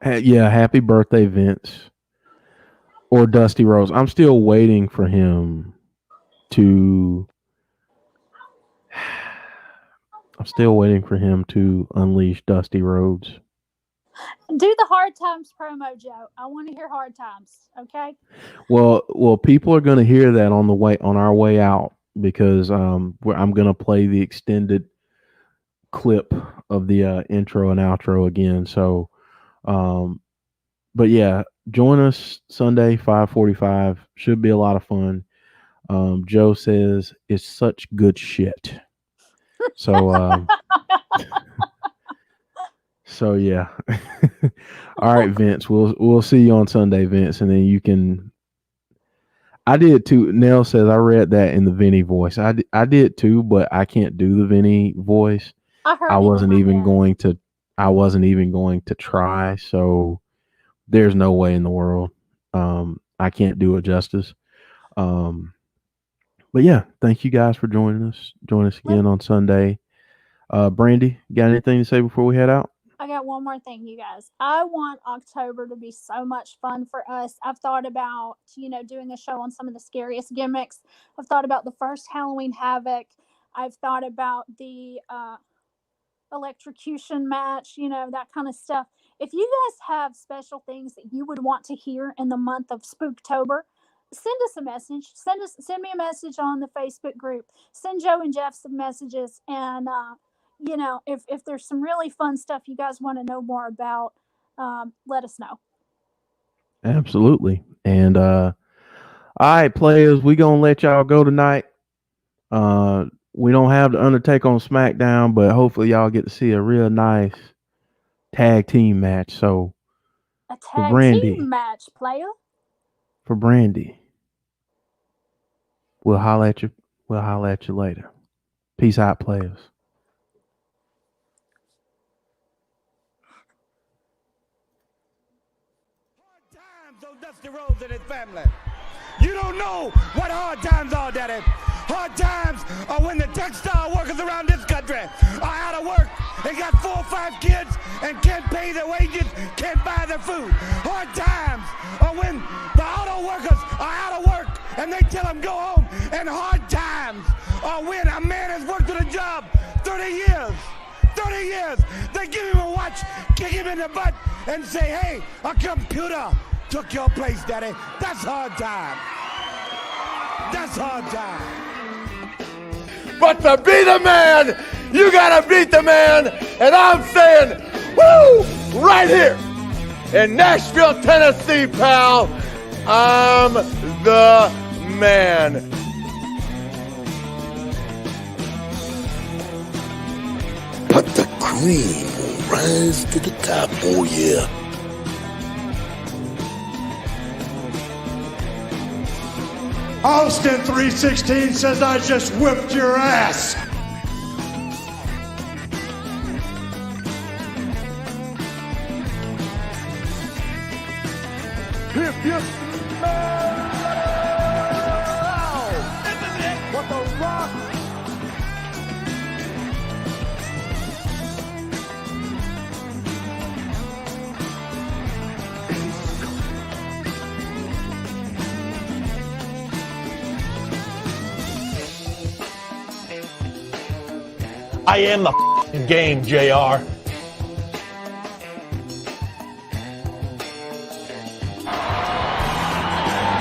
Speaker 6: Happy birthday, Vince. Or Dusty Rose. I'm still waiting for him to unleash Dusty Rhodes.
Speaker 7: Do the Hard Times promo, Joe. I want to hear Hard Times. Okay.
Speaker 6: Well, people are going to hear that on our way out, because I'm going to play the extended clip of the intro and outro again. So, but yeah, join us Sunday 5:45. Should be a lot of fun. Joe says it's such good shit. So. So yeah. All right, Vince. We'll see you on Sunday, Vince, and then you can. I did too. Nell says I read that in the Vinny voice. I did too, but I can't do the Vinny voice. I wasn't even going to try. So there's no way in the world I can't do it justice. But yeah, thank you guys for joining us. Join us again on Sunday. Brandy, got anything to say before we head out?
Speaker 7: I got one more thing, you guys. I want October to be so much fun for us. I've thought about, doing a show on some of the scariest gimmicks. I've thought about the first Halloween Havoc. I've thought about the electrocution match, that kind of stuff. If you guys have special things that you would want to hear in the month of Spooktober, send us a message. Send me a message on the Facebook group. Send Joe and Jeff some messages, and if there's some really fun stuff you guys want to know more about, let us know.
Speaker 6: Absolutely. And all right, players, we gonna let y'all go tonight. We don't have the Undertaker on Smackdown, but hopefully y'all get to see a real nice tag team match. So
Speaker 7: a tag team match, player.
Speaker 6: For Brandy, we'll holla at you. We'll holla at you later. Peace out, players.
Speaker 1: On Dusty Rhodes and his family. You don't know what hard times are, Daddy. Hard times are when the textile workers around this country are out of work and got 4 or 5 kids and can't pay their wages, can't buy their food. Hard times are when the auto workers are out of work and they tell them go home. And hard times are when a man has worked at a job 30 years. 30 years. They give him a watch, kick him in the butt, and say, hey, a computer took your place, Daddy. That's hard time. That's hard time.
Speaker 2: But to be the man, you gotta beat the man. And I'm saying, woo, right here in Nashville, Tennessee, pal, I'm the man.
Speaker 3: But the cream will rise to the top, oh yeah.
Speaker 4: Austin 316 says I just whipped your ass.
Speaker 2: If you smell what the rock.
Speaker 5: I am the game, JR.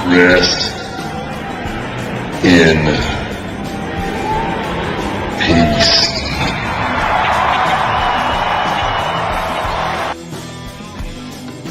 Speaker 3: Rest in